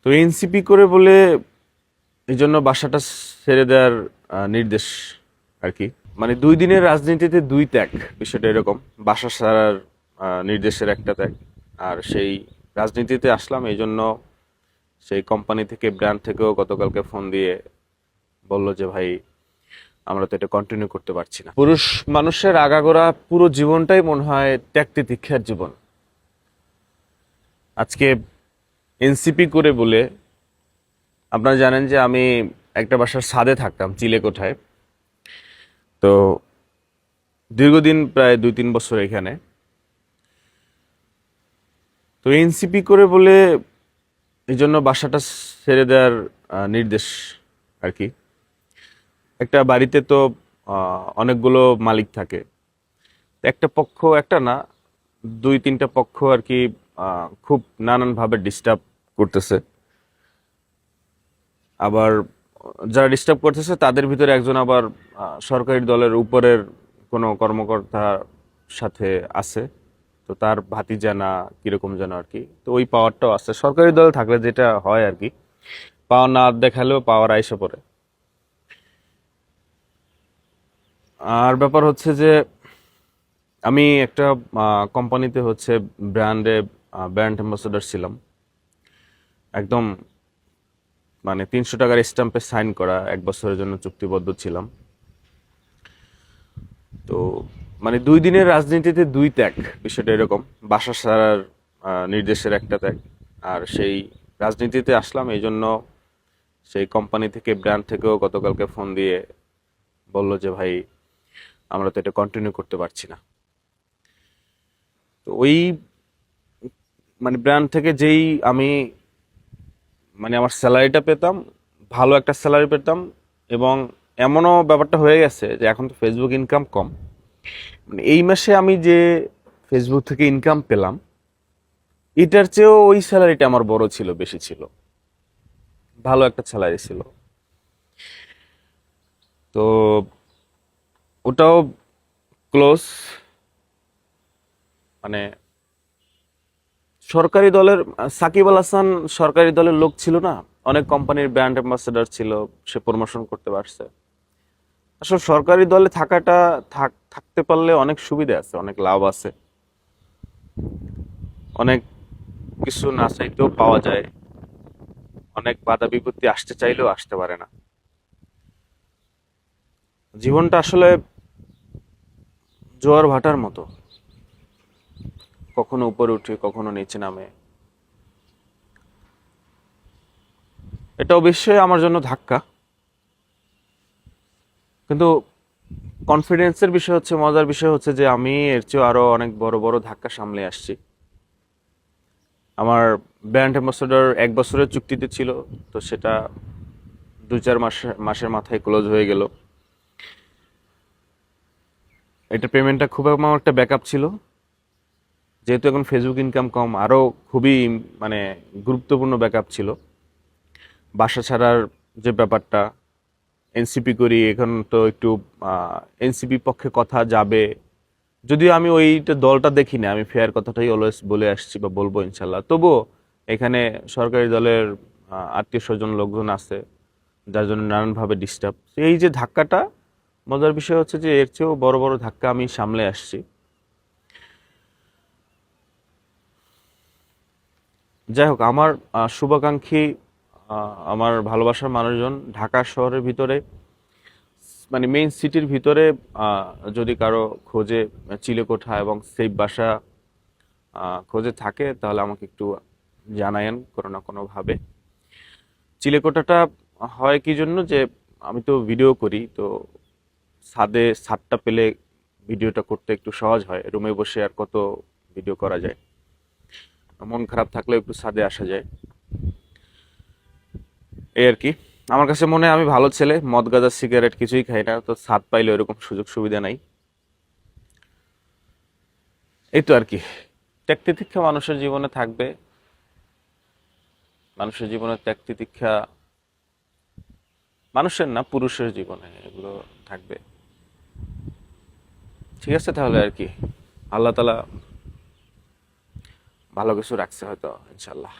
তো এনসিপি করে বলে এই জন্য বাসাটা ছেড়ে দেওয়ার নির্দেশ আর কি। মানে 2 দিনের রাজনীতিতে 2 ত্যাগ, বিষয়টা এরকম। বাসা ছাড়ার নির্দেশের একটা ত্যাগ। আর সেই রাজনীতিতে আসলাম এই জন্য সেই কোম্পানি থেকে, ব্র্যান্ড থেকেও গতকালকে ফোন দিয়ে বলল যে ভাই আমরা তো এটা কন্টিনিউ করতে পারছি না। পুরুষ মানুষের আগাগোড়া পুরো জীবনটাই মনে হয় ত্যাগ তিতিক্ষার জীবন। আজকে এনসিপি করে বলে, আপনারা জানেন যে আমি একটা বাসার ছাদে থাকতাম চিলেকোঠায়। তো দীর্ঘদিন প্রায় 2-3 বছর এখানে। তো এনসিপি করে বলে এই জন্য বাসাটা ছেড়ে দেওয়ার নির্দেশ আর কি। একটা বাড়িতে তো অনেকগুলো মালিক থাকে। একটা পক্ষ, একটা না, 2-3টা পক্ষ আর কি খুব নানানভাবে ডিস্টার্ব করতেছে। আবার যারা ডিস্টার্ব করতেছে তাদের ভিতরে একজন আবার সরকারি দলের উপরের কোনো কর্মকর্তার সাথে আছে। তো তার ভাতিজা না কিরকম যেন আর কি। তো ওই পাওয়ারটাও আছে সরকারি দলে থাকলে, যেটা হয় আর কি, পাওয়ার না দেখালেও পাওয়ার আইসা পড়ে। আর ব্যাপার হচ্ছে যে আমি একটা কোম্পানিতে হচ্ছে ব্র্যান্ড অ্যাম্বাসেডর ছিলাম। একদম মানে 300 টাকার স্ট্যাম্পে সাইন করা, 1 বছরের জন্য চুক্তিবদ্ধ ছিলাম। তো মানে 2 দিনের রাজনীতিতে 2 ত্যাগ, বিষয়টা এরকম। বাসা ছাড়ার নির্দেশের একটা ত্যাগ। আর সেই রাজনীতিতে আসলাম এই জন্য সেই কোম্পানি থেকে, ব্র্যান্ড থেকেও গতকালকে ফোন দিয়ে বলল যে ভাই আমরা তো এটা কন্টিনিউ করতে পারছি না। তো ওই মানে ব্র্যান্ড থেকে যেই আমি মানে আমার স্যালারিটা পেতাম, ভালো একটা স্যালারি পেতাম। এবং এমনও ব্যাপারটা হয়ে গেছে যে এখন তো ফেসবুক ইনকাম কম। মানে এই মাসে আমি যে ফেসবুক থেকে ইনকাম পেলাম, এটার চেয়েও ওই স্যালারিটা আমার বড় ছিল, বেশি ছিল, ভালো একটা স্যালারি ছিল। তো ওটাও ক্লোজ, মানে সরকারি দলের সাকিব আল হাসান সরকারি দলের লোক ছিল না, অনেক কোম্পানির ব্র্যান্ড অ্যাম্বাসেডর ছিল, সে প্রমোশন করতে পারছে। আসলে সরকারি দলে থাকতে পারলে অনেক সুবিধা আছে, অনেক লাভ আছে, অনেক কিছু না চাইতেও পাওয়া যায়, অনেক বাধা বিপত্তি আসতে চাইলেও আসতে পারে না। জীবনটা আসলে জোয়ার ভাটার মতো, কখনো উপরে উঠে কখনো নিচে নামে। এটা অবশ্যই আমার জন্য ধাক্কা, কিন্তু কনফিডেন্সের বিষয় হচ্ছে, মজার বিষয় হচ্ছে যে আমি এর চেয়ে আরো অনেক বড় বড় ধাক্কা সামলে আসছি। আমার ব্র্যান্ড অ্যাম্বাসেডর 1 বছরের চুক্তিতে ছিল, তো সেটা 2-4 মাসের মাথায় ক্লোজ হয়ে গেল। এটা পেমেন্টটা খুব আমার একটা ব্যাকআপ ছিল। যেহেতু এখন ফেসবুক ইনকাম কম, আরো খুবই মানে গুরুত্বপূর্ণ ব্যাকআপ ছিল। বাসা ছাড়ার যে ব্যাপারটা, এনসিপি করি এখন, তো একটু এনসিপি পক্ষে কথা যাবে। যদিও আমি ওইটা দলটা দেখি না, আমি ফেয়ার কথাটাই অলওয়েজ বলে আসছি বা বলবো ইনশাল্লাহ। তবুও এখানে সরকারি দলের আত্মীয় স্বজন লোকজন আছে, যার জন্য নানানভাবে ডিস্টার্ব। এই যে ধাক্কাটা, মজার বিষয় হচ্ছে যে এর চেয়েও বড় বড় ধাক্কা আমি সামলে আসছি। যাই হোক, আমার শুভাকাঙ্ক্ষী, আমার ভালোবাসার মানুষজন ঢাকা শহরের ভিতরে, মানে মেইন সিটির ভিতরে, যদি কারো খোঁজে চিলেকোঠা এবং সেফ বাসা খোঁজে থাকে, তাহলে আমাকে একটু জানায়েন কোনো না কোনো ভাবে। চিলেকোঠাটা হয় কি জন্য, যে আমি তো ভিডিও করি, তো ছাদটা পেলে ভিডিওটা করতে একটু সহজ হয়। রুমে বসে আর কত ভিডিও করা যায়, মন খারাপ থাকলেও একটু ছাদে আসা যায়, এই আর কি। আমার কাছে মনে হয় আমি ভালো ছেলে, মদ গাঁজা সিগারেট কিছুই খাই না, তো ছাদ পাইলে ওরকম সুযোগ সুবিধা নাই। এই তো আর কি। ত্যাগ তিতিক্ষা মানুষের জীবনে থাকবে, মানুষের জীবনে ত্যাগ তিতিক্ষা, মানুষের না পুরুষের জীবনে এগুলো থাকবে। ঠিক আছে তাহলে আর কি, আল্লাহ তাআলা ভালো কিছু রাখছে হয়তো, ইনশাল্লাহ।